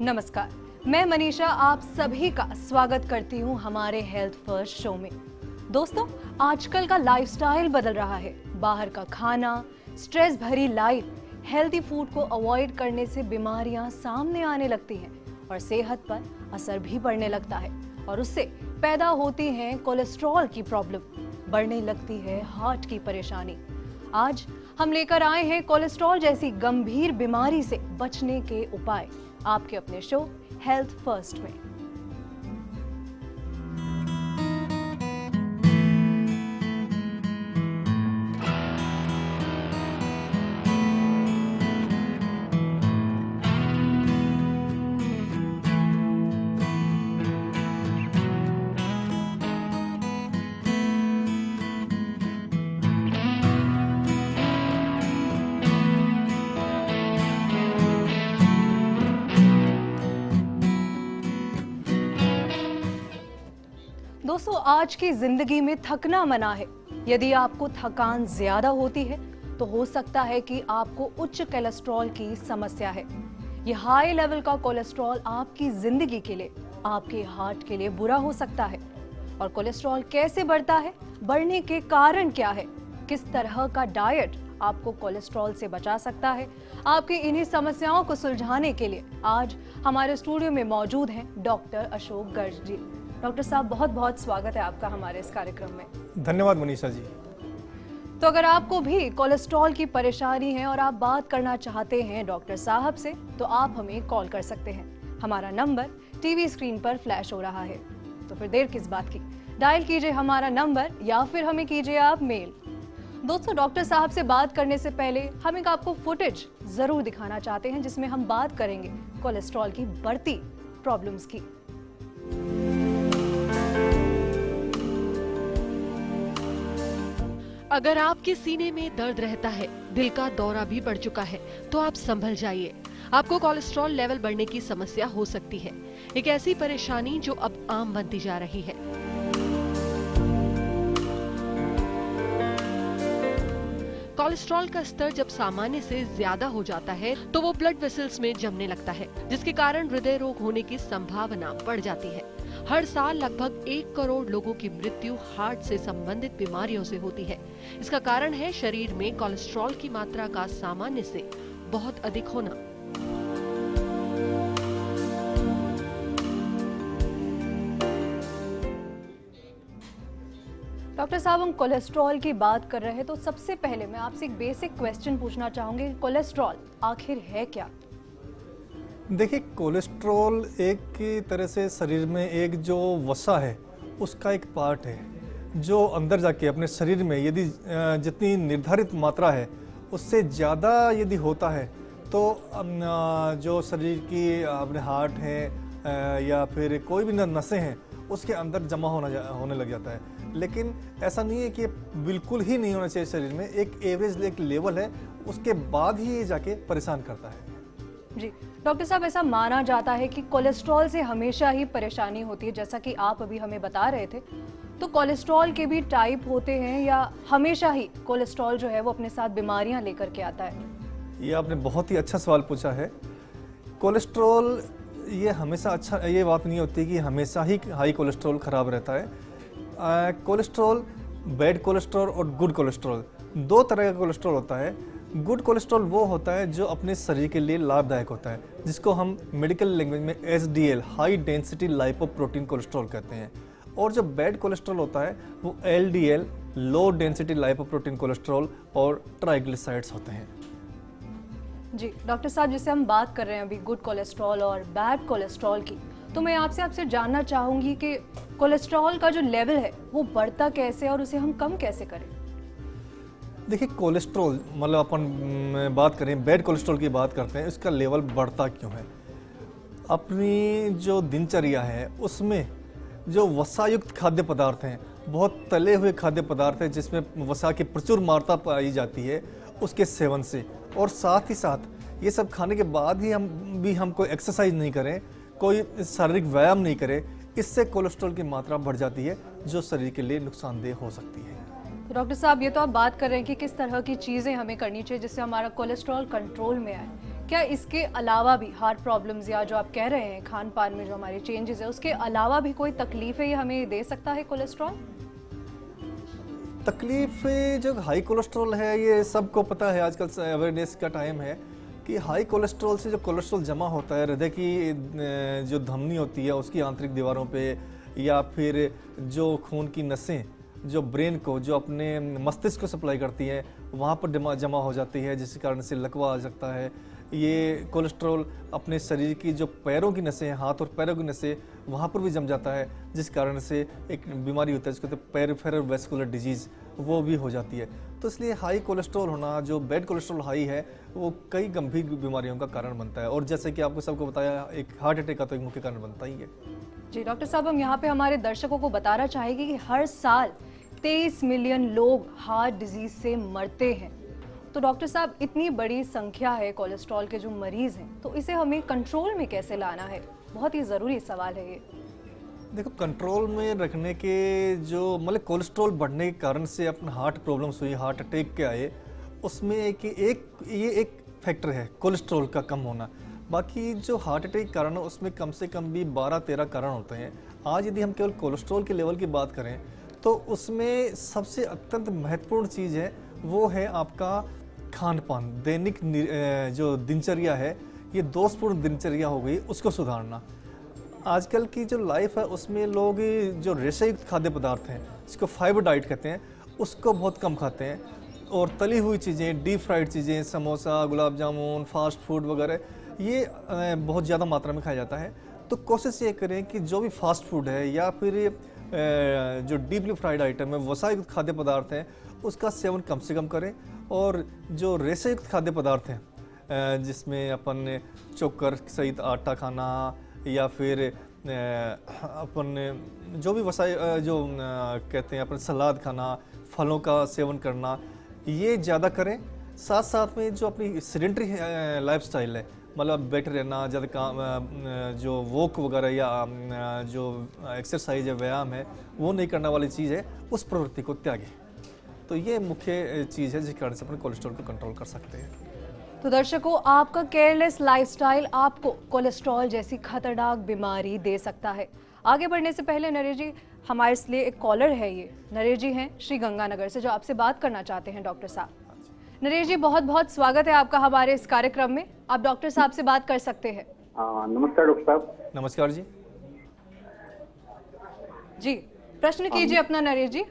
नमस्कार, मैं मनीषा आप सभी का स्वागत करती हूं हमारे हेल्थ फर्स्ट शो में। दोस्तों, आजकल का लाइफस्टाइल बदल रहा है। बाहर का खाना, स्ट्रेस भरी लाइफ, हेल्दी फूड को अवॉइड करने से बीमारियां सामने आने लगती हैं और सेहत पर असर भी पड़ने लगता है और उससे पैदा होती है कोलेस्ट्रॉल की प्रॉब्लम, बढ़ने लगती है हार्ट की परेशानी। आज हम लेकर आए हैं कोलेस्ट्रॉल जैसी गंभीर बीमारी से बचने के उपाय आपके अपने शो हेल्थ फर्स्ट में। दोस्तों, आज की जिंदगी में थकना मना है। यदि आपको थकान ज्यादा होती है तो हो सकता है कि आपको उच्च कोलेस्ट्रॉल की समस्या है। ये हाई लेवल का कोलेस्ट्रॉल आपकी जिंदगी के लिए, आपके हार्ट के लिए बुरा हो सकता है। और कोलेस्ट्रॉल कैसे बढ़ता है, बढ़ने के कारण क्या है, किस तरह का डाइट आपको कोलेस्ट्रॉल से बचा सकता है, आपकी इन्हीं समस्याओं को सुलझाने के लिए आज हमारे स्टूडियो में मौजूद हैं डॉक्टर अशोक गर्ग जी। डॉक्टर साहब, बहुत बहुत स्वागत है आपका हमारे इस कार्यक्रम में। धन्यवाद मनीषा जी। तो अगर आपको भी कोलेस्ट्रॉल की परेशानी है और आप बात करना चाहते हैं डॉक्टर साहब से, तो आप हमें कॉल कर सकते हैं। हमारा नंबर टीवी स्क्रीन पर फ्लैश हो रहा है। तो फिर देर किस बात की, डायल कीजिए हमारा नंबर या फिर हमें कीजिए आप मेल। दोस्तों, डॉक्टर साहब से बात करने से पहले हम एक आपको फुटेज जरूर दिखाना चाहते हैं जिसमें हम बात करेंगे कोलेस्ट्रॉल की बढ़ती प्रॉब्लम्स की। अगर आपके सीने में दर्द रहता है, दिल का दौरा भी बढ़ चुका है, तो आप संभल जाइए। आपको कोलेस्ट्रॉल लेवल बढ़ने की समस्या हो सकती है, एक ऐसी परेशानी जो अब आम बनती जा रही है। कोलेस्ट्रॉल का स्तर जब सामान्य से ज्यादा हो जाता है तो वो ब्लड वेसल्स में जमने लगता है, जिसके कारण हृदय रोग होने की संभावना बढ़ जाती है। हर साल लगभग 1 करोड़ लोगों की मृत्यु हार्ट से संबंधित बीमारियों से होती है। इसका कारण है शरीर में कोलेस्ट्रॉल की मात्रा का सामान्य से बहुत अधिक होना। डॉक्टर साहब, हम कोलेस्ट्रॉल की बात कर रहे हैं तो सबसे पहले मैं आपसे एक बेसिक क्वेश्चन पूछना चाहूंगी, कोलेस्ट्रॉल आखिर है क्या? देखिए, कोलेस्ट्रॉल एक तरह से शरीर में एक जो वसा है उसका एक पार्ट है जो अंदर जाके अपने शरीर में यदि जितनी निर्धारित मात्रा है उससे ज़्यादा यदि होता है तो जो शरीर की अपने हार्ट है या फिर कोई भी नसें हैं उसके अंदर जमा होने लग जाता है। लेकिन ऐसा नहीं है कि बिल्कुल ही नहीं होना चाहिए शरीर में, एक एवरेज एक लेवल है, उसके बाद ही ये जाके परेशान करता है। जी डॉक्टर साहब, ऐसा माना जाता है कि कोलेस्ट्रॉल से हमेशा ही परेशानी होती है, जैसा कि आप अभी हमें बता रहे थे। तो कोलेस्ट्रॉल के भी टाइप होते हैं या हमेशा ही कोलेस्ट्रॉल जो है वो अपने साथ बीमारियां लेकर के आता है? ये आपने बहुत ही अच्छा सवाल पूछा है। कोलेस्ट्रॉल ये हमेशा अच्छा, ये बात नहीं होती कि हमेशा ही हाई कोलेस्ट्रॉल खराब रहता है। कोलेस्ट्रॉल, बैड कोलेस्ट्रॉल और गुड कोलेस्ट्रॉल, दो तरह का कोलेस्ट्रॉल होता है। गुड कोलेस्ट्रॉल वो होता है जो अपने शरीर के लिए लाभदायक होता है, जिसको हम मेडिकल लैंग्वेज में HDL high density lipoprotein cholesterol कहते हैं। और जो बैड कोलेस्ट्रॉल होता है वो LDL low density lipoprotein cholesterol और ट्राइग्लिसराइड्स होते हैं। जी डॉक्टर साहब, जैसे हम बात कर रहे हैं अभी गुड कोलेस्ट्रॉल और बैड कोलेस्ट्रॉल की, तो मैं आपसे जानना चाहूंगी कि कोलेस्ट्रॉल का जो लेवल है वो बढ़ता कैसे और उसे हम कम कैसे करें? देखिए, कोलेस्ट्रॉल मतलब अपन बात करें, बैड कोलेस्ट्रॉल की बात करते हैं, इसका लेवल बढ़ता क्यों है? अपनी जो दिनचर्या है उसमें जो वसायुक्त खाद्य पदार्थ हैं, बहुत तले हुए खाद्य पदार्थ हैं जिसमें वसा की प्रचुर मात्रा पाई जाती है, उसके सेवन से, और साथ ही साथ ये सब खाने के बाद ही हम कोई एक्सरसाइज नहीं करें, कोई शारीरिक व्यायाम नहीं करें, इससे कोलेस्ट्रॉल की मात्रा बढ़ जाती है जो शरीर के लिए नुकसानदेह हो सकती है। तो डॉक्टर साहब, ये तो आप बात कर रहे हैं कि किस तरह की चीज़ें हमें करनी चाहिए जिससे हमारा कोलेस्ट्रॉल कंट्रोल में आए। क्या इसके अलावा भी हार्ट प्रॉब्लम्स या जो आप कह रहे हैं खान पान में जो हमारे चेंजेस है उसके अलावा भी कोई तकलीफें ये हमें दे सकता है कोलेस्ट्रॉल? तकलीफ जो हाई कोलेस्ट्रॉल है ये सबको पता है, आजकल अवेयरनेस का टाइम है कि हाई कोलेस्ट्रॉल से जो कोलेस्ट्रॉल जमा होता है हृदय की जो धमनी होती है उसकी आंतरिक दीवारों पे, या फिर जो खून की नसें जो ब्रेन को, जो अपने मस्तिष्क को सप्लाई करती हैं, वहाँ पर जमा हो जाती है, जिस कारण से लकवा आ सकता है। ये कोलेस्ट्रॉल अपने शरीर की जो पैरों की नसें हैं, हाथ और पैरों की नसें, वहाँ पर भी जम जाता है, जिस कारण से एक बीमारी होता है जिसको पेरिफेरल वैस्कुलर डिजीज़, वो भी हो जाती है। तो इसलिए हाई कोलेस्ट्रॉल होना, जो बैड कोलेस्ट्रॉल हाई है, वो कई गंभीर बीमारियों का कारण बनता है। और जैसे कि आपको सबको बताया, एक हार्ट अटैक का तो एक मुख्य कारण बनता ही है। जी डॉक्टर साहब, हम यहाँ पे हमारे दर्शकों को बताना चाहेंगे कि हर साल 23 मिलियन लोग हार्ट डिजीज से मरते हैं। तो डॉक्टर साहब, इतनी बड़ी संख्या है कोलेस्ट्रॉल के जो मरीज हैं, तो इसे हमें कंट्रोल में कैसे लाना है? बहुत ही ज़रूरी सवाल है ये। देखो, कंट्रोल में रखने के जो मतलब कोलेस्ट्रॉल बढ़ने के कारण से अपना हार्ट प्रॉब्लम्स हुई, हार्ट अटैक के आए, उसमें ये एक फैक्टर है कोलेस्ट्रॉल का कम होना। बाकी जो हार्ट अटैक कारण है उसमें कम से कम भी 12-13 कारण होते हैं। आज यदि हम केवल कोलेस्ट्रॉल के लेवल की बात करें तो उसमें सबसे अत्यंत महत्वपूर्ण चीज़ है वो है आपका खान पान, दैनिक जो दिनचर्या है, ये दोषपूर्ण दिनचर्या हो गई, उसको सुधारना। आजकल की जो लाइफ है उसमें लोग जो रेशेयुक्त खाद्य पदार्थ हैं, जिसको फाइबर डाइट कहते हैं, उसको बहुत कम खाते हैं। और तली हुई चीज़ें, डीप फ्राइड चीज़ें, समोसा, गुलाब जामुन, फास्ट फूड वगैरह, ये बहुत ज़्यादा मात्रा में खाया जाता है। तो कोशिश ये करें कि जो भी फास्ट फूड है या फिर जो डीपली फ्राइड आइटम है, वसायुक्त खाद्य पदार्थ हैं, उसका सेवन कम से कम करें। और जो रेशेयुक्त खाद्य पदार्थ हैं, जिसमें अपन चोकर सहित आटा खाना या फिर अपन जो भी कहते हैं अपन सलाद खाना, फलों का सेवन करना, ये ज़्यादा करें। साथ साथ में जो अपनी सेडेंटरी लाइफस्टाइल है, मतलब बैठे रहना, ज़्यादा काम, जो वॉक वगैरह या जो एक्सरसाइज है, व्यायाम है, वो नहीं करने वाली चीज़ है, उस प्रवृत्ति को त्यागें। तो ये मुख्य चीज़ है जिस कारण से अपने कोलेस्ट्रॉल को कंट्रोल कर सकते हैं। तो दर्शकों, आपका केयरलेस लाइफस्टाइल आपको कोलेस्ट्रॉल जैसी खतरनाक बीमारी दे सकता है। आगे बढ़ने से पहले नरेश जी, हमारे लिए एक कॉलर है, ये नरेश जी हैं श्री गंगानगर से, जो आपसे बात करना चाहते हैं डॉक्टर साहब। नरेश जी, बहुत बहुत स्वागत है आपका हमारे इस कार्यक्रम में। आप डॉक्टर साहब से बात कर सकते हैं। नमस्कार डॉक्टर साहब। नमस्कार जी। जी, प्रश्न कीजिए अपना नरेश जी।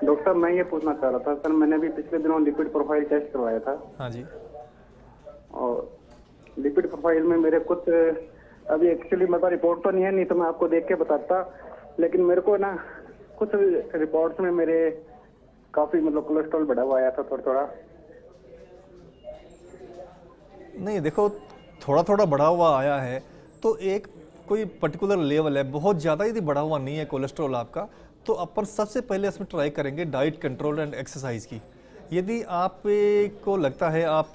डॉक्टर साहब, मैं ये पूछना चाह रहा था सर, मैंने भी पिछले दिनों लिपिड प्रोफाइल टेस्ट करवाया था। हाँ जी। और लिपिड प्रोफाइल में मेरे कुछ, अभी एक्चुअली मेरे पास रिपोर्ट तो नहीं तो मैं आपको देख के बताता, लेकिन मेरे को ना कुछ रिपोर्ट्स में मेरे काफी मतलब कोलेस्ट्रॉल बढ़ा हुआ आया था, थोड़ा थोड़ा। नहीं, देखो, थोड़ा थोड़ा बढ़ा हुआ आया है तो एक कोई पर्टिकुलर लेवल है, बहुत ज़्यादा यदि बढ़ा हुआ नहीं है कोलेस्ट्रॉल आपका, तो अपन सबसे पहले इसमें ट्राई करेंगे डाइट कंट्रोल एंड एक्सरसाइज की। यदि आप को लगता है आप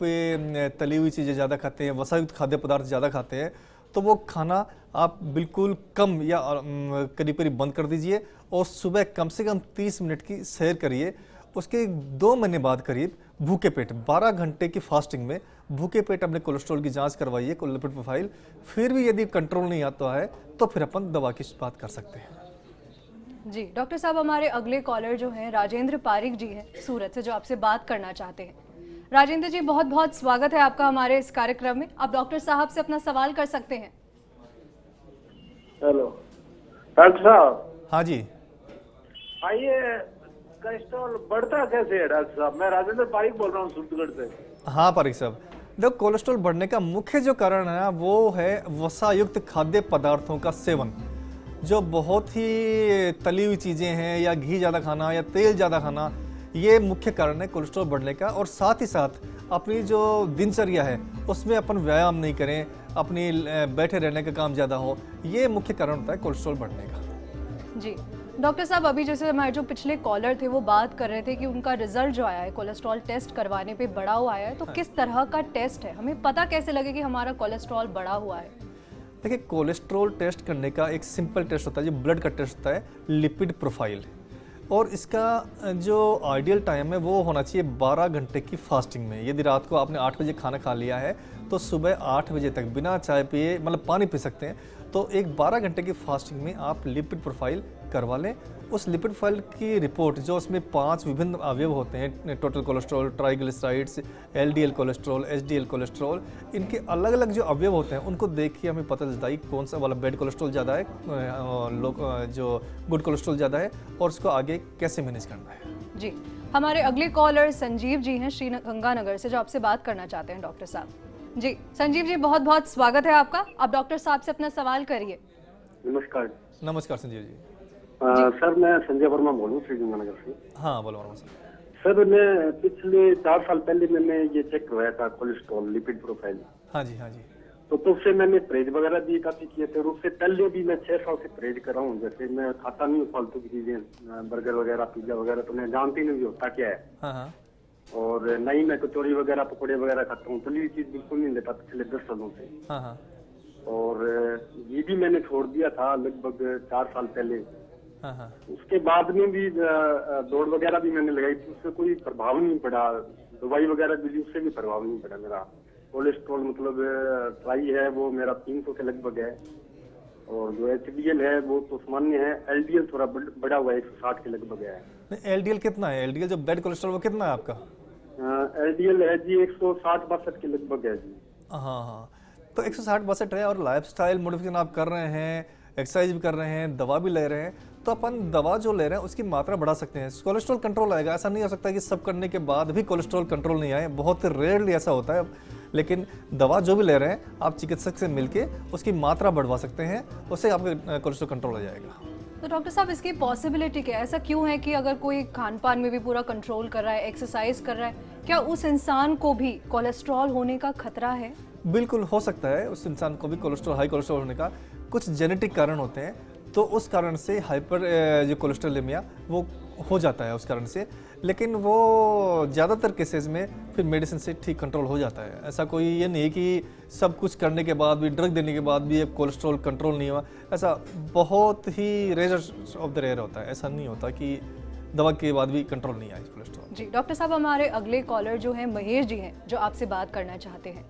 तली हुई चीज़ें ज़्यादा खाते हैं, वसायुक्त खाद्य पदार्थ ज़्यादा खाते हैं, तो वो खाना आप बिल्कुल कम या करीब करीब बंद कर दीजिए और सुबह कम से कम 30 मिनट की सैर करिए। उसके 2 महीने बाद करीब भूखे पेट 12 घंटे की फास्टिंग में भूखे पेट अपने कोलेस्ट्रॉल की जांच करवाइए, लिपिड प्रोफाइल। फिर भी यदि कंट्रोल नहीं आता है तो फिर अपन दवा की बात कर सकते हैं। जी डॉक्टर साहब, हमारे अगले कॉलर जो हैं राजेंद्र पारिक जी हैं सूरत से, जो आपसे बात करना चाहते हैं। राजेंद्र जी, बहुत बहुत स्वागत है आपका हमारे इस कार्यक्रम में। आप डॉक्टर साहब से अपना सवाल कर सकते हैं। हेलो डॉक्टर साहब। हाँ जी। आइए, कोलेस्ट्रॉल बढ़ता कैसे है डॉक्टर साहब? मैं राजेंद्र पारिक बोल रहा हूँ सूरतगढ़ से। हाँ पारिक साहब, देखो, कोलेस्ट्रॉल बढ़ने का मुख्य जो कारण है वो है वसायुक्त खाद्य पदार्थों का सेवन। जो बहुत ही तली हुई चीज़ें हैं या घी ज़्यादा खाना या तेल ज़्यादा खाना, ये मुख्य कारण है कोलेस्ट्रॉल बढ़ने का। और साथ ही साथ अपनी जो दिनचर्या है उसमें अपन व्यायाम नहीं करें, अपनी बैठे रहने का काम ज़्यादा हो, ये मुख्य कारण होता है कोलेस्ट्रॉल बढ़ने का। जी डॉक्टर साहब, अभी जैसे हमारे जो पिछले कॉलर थे वो बात कर रहे थे कि उनका रिजल्ट जो आया है कोलेस्ट्रॉल टेस्ट करवाने पे बढ़ा हुआ आया है, तो किस तरह का टेस्ट है? हमें पता कैसे लगे कि हमारा कोलेस्ट्रॉल बढ़ा हुआ है? देखिए, कोलेस्ट्रॉल टेस्ट करने का एक सिंपल टेस्ट होता है, जो ब्लड का टेस्ट होता है, लिपिड प्रोफाइल। और इसका जो आइडियल टाइम है वो होना चाहिए 12 घंटे की फास्टिंग में। यदि रात को आपने 8 बजे खाना खा लिया है तो सुबह 8 बजे तक बिना चाय पिए मतलब पानी पी सकते हैं। तो एक 12 घंटे की फास्टिंग में आप लिपिड प्रोफाइल करवा लें। उस लिपिड प्रोफाइल की रिपोर्ट जो उसमें 5 विभिन्न अवयव होते हैं, total cholesterol, triglycerides, LDL cholesterol, HDL cholesterol, इनके अलग अलग जो अवयव होते हैं उनको देखिए हमें पता चलता है कौन सा वाला बैड कोलेस्ट्रॉल ज़्यादा है, जो गुड कोलेस्ट्रॉल ज़्यादा है, और उसको आगे कैसे मैनेज करना है। जी, हमारे अगले कॉलर संजीव जी हैं श्रीगंगानगर से, जो आपसे बात करना चाहते हैं डॉक्टर साहब। जी संजीव जी, बहुत बहुत स्वागत है आपका। आप डॉक्टर साहब से अपना सवाल करिए। नमस्कार। नमस्कार संजीव जी। सर मैं संजय वर्मा बोलूँ श्रीगंगानगर से। हाँ बोलो वर्मा सर, मैं पिछले 4 साल पहले मैंने ये चेक करवाया था कोलेस्ट्रॉल लिपिड प्रोफाइल। हाँ जी हाँ जी। तो तब से मैंने परहेज वगैरह भी काफी किए थे, और उससे पहले भी मैं 6 साल से परहेज कर रहा हूँ। जैसे मैं खाता नहीं हूँ फालतू की चीजें, बर्गर वगैरह, पिज्जा वगैरह, तो मैं जानती नहीं भी होता क्या है। हाँ हाँ। और नहीं मैं कचौरी वगैरह, पकौड़े वगैरह खाता हूँ, तली हुई चीज बिल्कुल नहीं लेता पिछले 10 सालों से। हाँ हाँ। और ये भी मैंने छोड़ दिया था लगभग 4 साल पहले। हाँ हाँ। उसके बाद में भी दौड़ वगैरह भी मैंने लगाई थी, उससे कोई प्रभाव नहीं पड़ा। दवाई वगैरह भी ली, उससे भी प्रभाव नहीं पड़ा। मेरा कोलेस्ट्रॉल मतलब ट्राई है वो मेरा 300 के लगभग है, और जो एचडीएल है वो तो सामान्य है। एलडीएल थोड़ा बड़ा हुआ है, 160 के लगभग है। एलडीएल कितना है? एलडीएल जो बैड कोलेस्ट्रॉल वो कितना है आपका? एलडीएल है जी 160-62 के लगभग है जी। हाँ हाँ, तो 160-62 है, और लाइफस्टाइल मॉडिफिकेशन आप कर रहे हैं, एक्सरसाइज भी कर रहे हैं, दवा भी ले रहे हैं, तो अपन दवा जो ले रहे हैं उसकी मात्रा बढ़ा सकते हैं, कोलेस्ट्रॉल कंट्रोल आएगा। ऐसा नहीं हो सकता कि सब करने के बाद भी कोलेस्ट्रॉल कंट्रोल नहीं आए, बहुत रेयरली ऐसा होता है। लेकिन दवा जो भी ले रहे हैं आप चिकित्सक से मिलके उसकी मात्रा बढ़वा सकते हैं, उससे आपका कोलेस्ट्रॉल कंट्रोल हो जाएगा। तो डॉक्टर साहब, इसकी पॉसिबिलिटी क्या है? ऐसा क्यों है कि अगर कोई खान पान में भी पूरा कंट्रोल कर रहा है, एक्सरसाइज कर रहा है, क्या उस इंसान को भी कोलेस्ट्रॉल होने का खतरा है? बिल्कुल हो सकता है उस इंसान को भी कोलेस्ट्रॉल, हाई कोलेस्ट्रॉल होने का। कुछ जेनेटिक कारण होते हैं, तो उस कारण से हाइपर जो कोलेस्ट्रोलेमिया वो हो जाता है उस कारण से। लेकिन वो ज़्यादातर केसेस में फिर मेडिसिन से ठीक कंट्रोल हो जाता है। ऐसा कोई ये नहीं है कि सब कुछ करने के बाद भी, ड्रग देने के बाद भी कोलेस्ट्रॉल कंट्रोल नहीं हुआ। ऐसा बहुत ही रेयर ऑफ द रेयर होता है। ऐसा नहीं होता कि दवा के बाद भी कंट्रोल नहीं आए कोलेस्ट्रॉल। जी डॉक्टर साहब, हमारे अगले कॉलर जो हैं महेश जी हैं, जो आपसे बात करना चाहते हैं।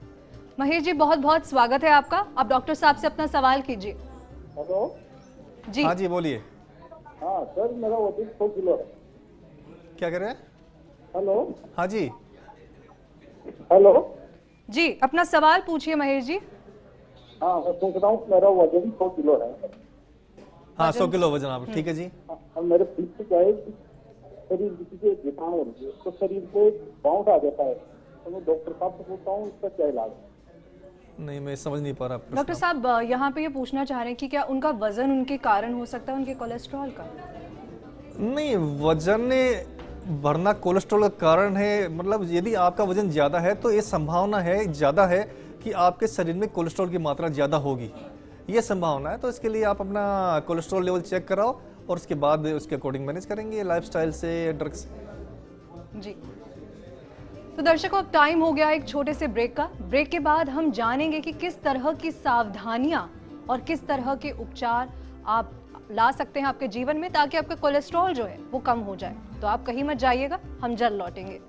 महेश जी, बहुत बहुत स्वागत है आपका। आप डॉक्टर साहब से अपना सवाल कीजिए। हेलो जी हाँ जी बोलिए। हाँ सर, मेरा वजन 100 किलो है। क्या कह रहे हैं? हेलो हाँ जी। हेलो जी, अपना सवाल पूछिए महेश जी। हाँ, मैं पूछ रहा हूँ, मेरा वजन 100 किलो है। हाँ 100 किलो वजन आप, ठीक है जी। और मेरे पीछे क्या है कि शरीर किसी के जुकाम हो रही है, तो शरीर पे बाउंड आ जाता है। तो मैं डॉक्टर साहब से पूछता हूँ इसका क्या इलाज है? नहीं मैं समझ नहीं पा रहा प्रश्न। डॉक्टर साहब, यहाँ पे ये पूछना चाह रहे हैं कि क्या उनका वजन उनके कारण हो सकता है, उनके कोलेस्ट्रॉल का? नहीं, वजन बढ़ना कोलेस्ट्रॉल का कारण है। मतलब यदि आपका वजन ज़्यादा है तो ये संभावना है ज़्यादा है कि आपके शरीर में कोलेस्ट्रॉल की मात्रा ज़्यादा होगी, ये संभावना है। तो इसके लिए आप अपना कोलेस्ट्रॉल लेवल चेक कराओ, और उसके बाद उसके अकॉर्डिंग मैनेज करेंगे लाइफस्टाइल से, ड्रग से। जी, तो दर्शकों, अब टाइम हो गया एक छोटे से ब्रेक का। ब्रेक के बाद हम जानेंगे कि किस तरह की सावधानियां और किस तरह के उपचार आप ला सकते हैं आपके जीवन में, ताकि आपका कोलेस्ट्रॉल जो है वो कम हो जाए। तो आप कहीं मत जाइएगा, हम जल्द लौटेंगे।